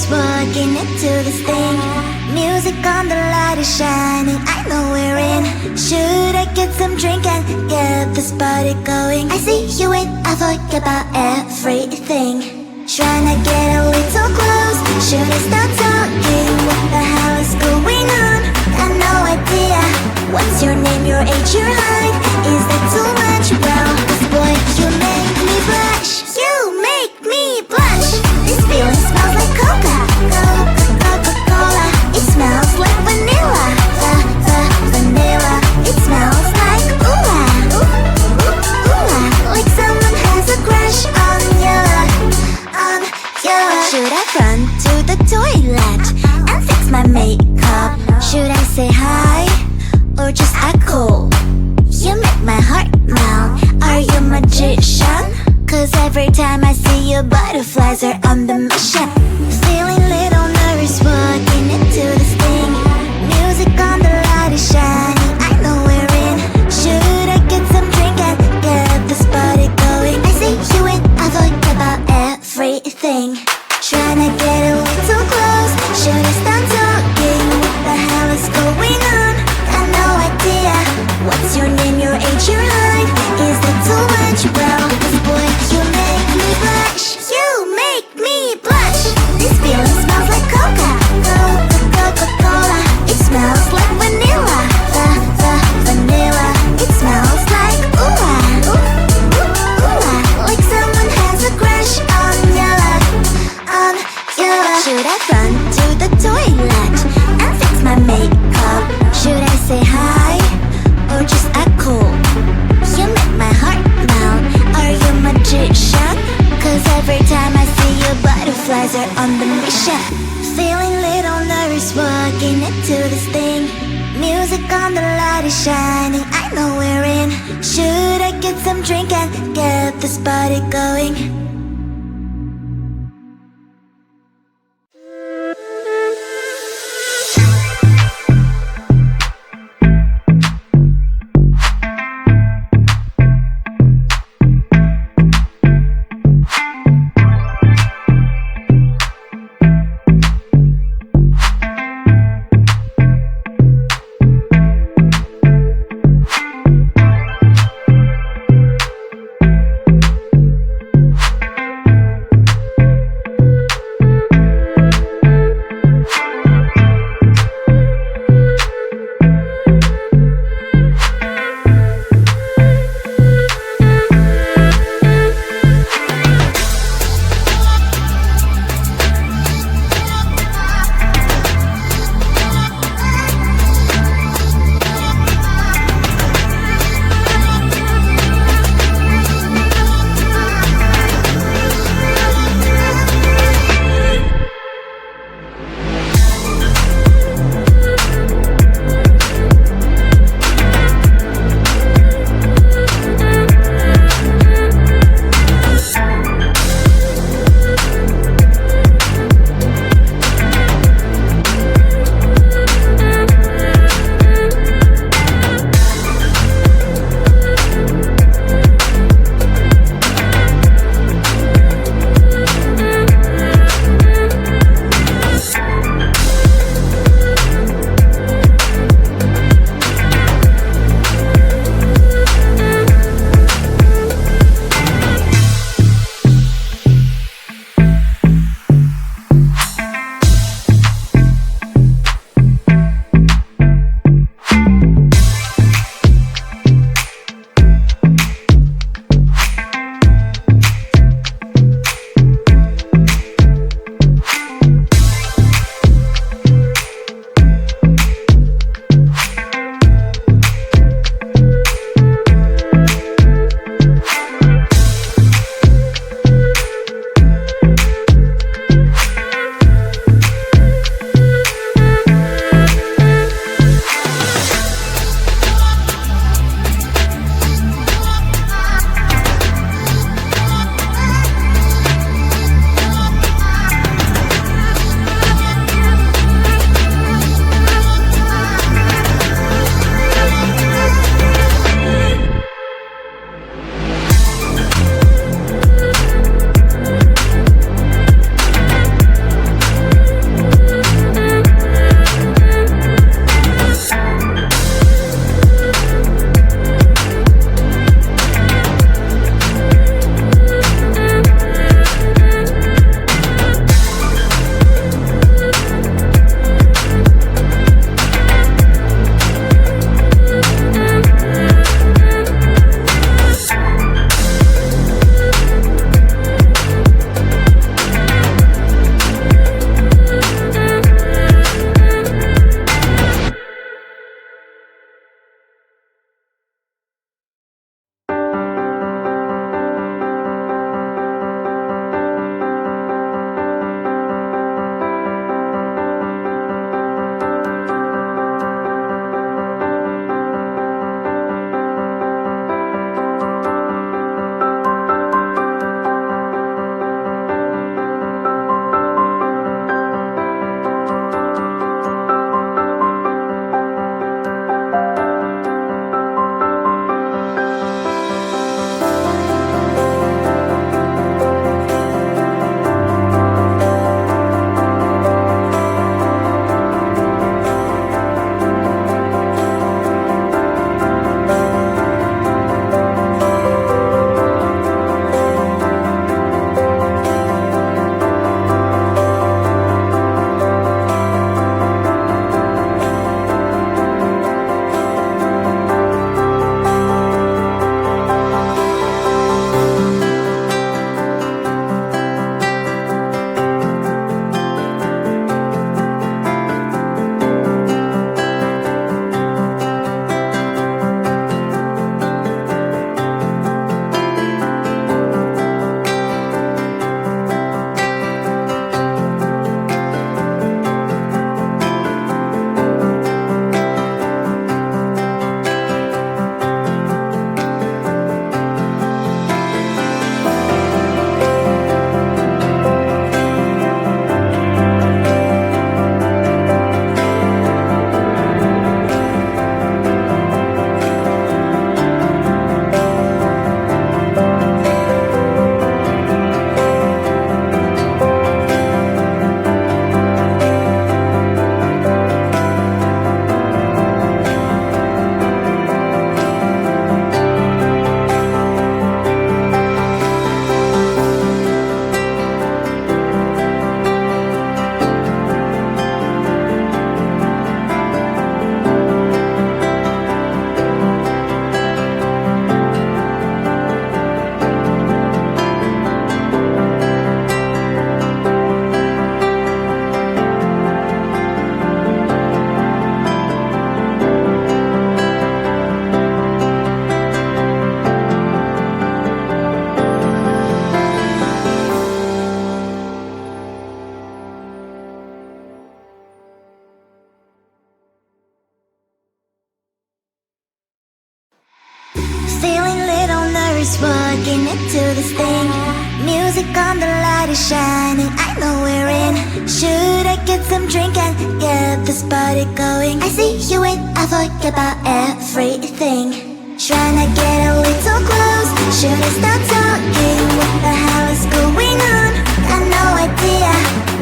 is walking into this thing. Music on the light is shining, I know we're in. Should I get some drink and get this party going? I see you in, I forget about everything. Tryna get a little close, should I start talking? What the hell is going on? Got no idea. What's your name, your age, your height? Is that too much? Well, boy, you make me blush. You make me blush. This feeling smells like Coca-Cola. It smells like vanilla. Vanilla. It smells like like someone has a crush on you. Should I run to the toilet and fix my makeup? Should I say hi or just act cool? You make my heart melt. Are you a magician? Cause every time I see you, butterflies are on the mission. Feeling little nervous walking into this thing. Music on the light is shining, I know we're in. Should I get some drink and get this party going? I see you in, I forget about everything. Tryna get a little close, should I start talking? What the hell is going on? Got no idea. What's your name, your age, your height? Is that too much? Well, boy, you make me blush. You make me blush. This feeling smells like Coca-Cola. It smells like vanilla. Vanilla. It smells like like someone has a crush on you. Should I run to the toilet and fix my makeup? Should I say hi or just act cool? You make my heart melt. Are you a magician? Cause every time I see you, butterflies are on the mission. Feeling little nervous walking into this thing. Music on the light is shining, I know we're in. Should I get some drink and get this party going? nervous walking into this thing. Music on, the light is shining, I know we're in. Should I get some drink and get this party going? I see you in, I forget about everything. Tryna get a little close, should I start talking? What the hell is going on? Got no idea.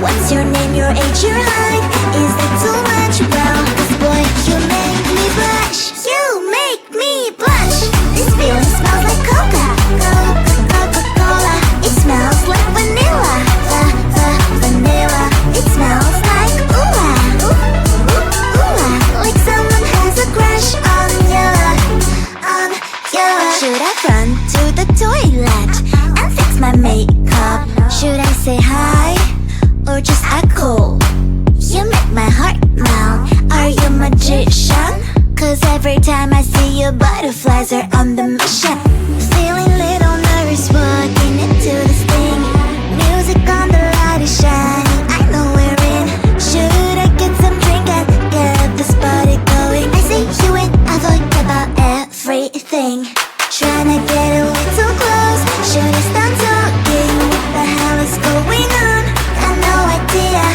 What's your name, your age, your height? Is that too much? Well, 'cause boy, you make me blush. You make me blush. This feeling smells like Coca-Cola. It smells like vanilla. Vanilla. It smells like ooh-ah. Ooh-ah. Like someone has a crush on you. Should I run to the toilet and fix my makeup? Should I say hi or just act cool? You make my heart melt. Are you a magician? 'Cause every time I see you, butterflies are on the mission. Feeling little nervous walking into this thing. Music on, the light is shining, I know we're in. Should I get some drink and get this party going? I see you in, I forget about everything. Tryna get a little close, should I start talking? What the hell is going on? Got no idea.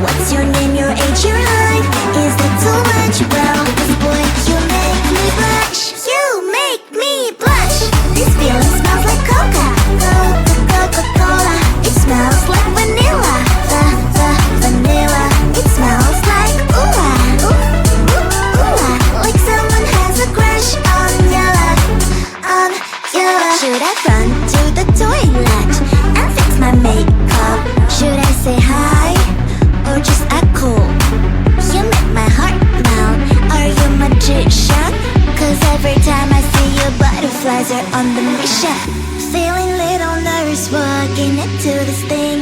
What's your name, your age, your height? Is that too much? Well, 'cause boy, you make me blush. You make me blush. This feeling smells like Coca-Cola. It smells like vanilla. Vanilla. It smells like ooh-ah. Ooh-ah. Like someone has a crush on you. Should I run to the toilet and fix my makeup? Should I say hi or just act cool? You make my heart melt. Are you a magician? 'Cause every time I see you, butterflies are on the mission. Feeling little nervous walking into this thing.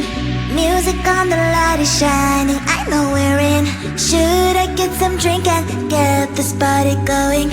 Music on, the light is shining, I know we're in. Should I get some drink and get this party going?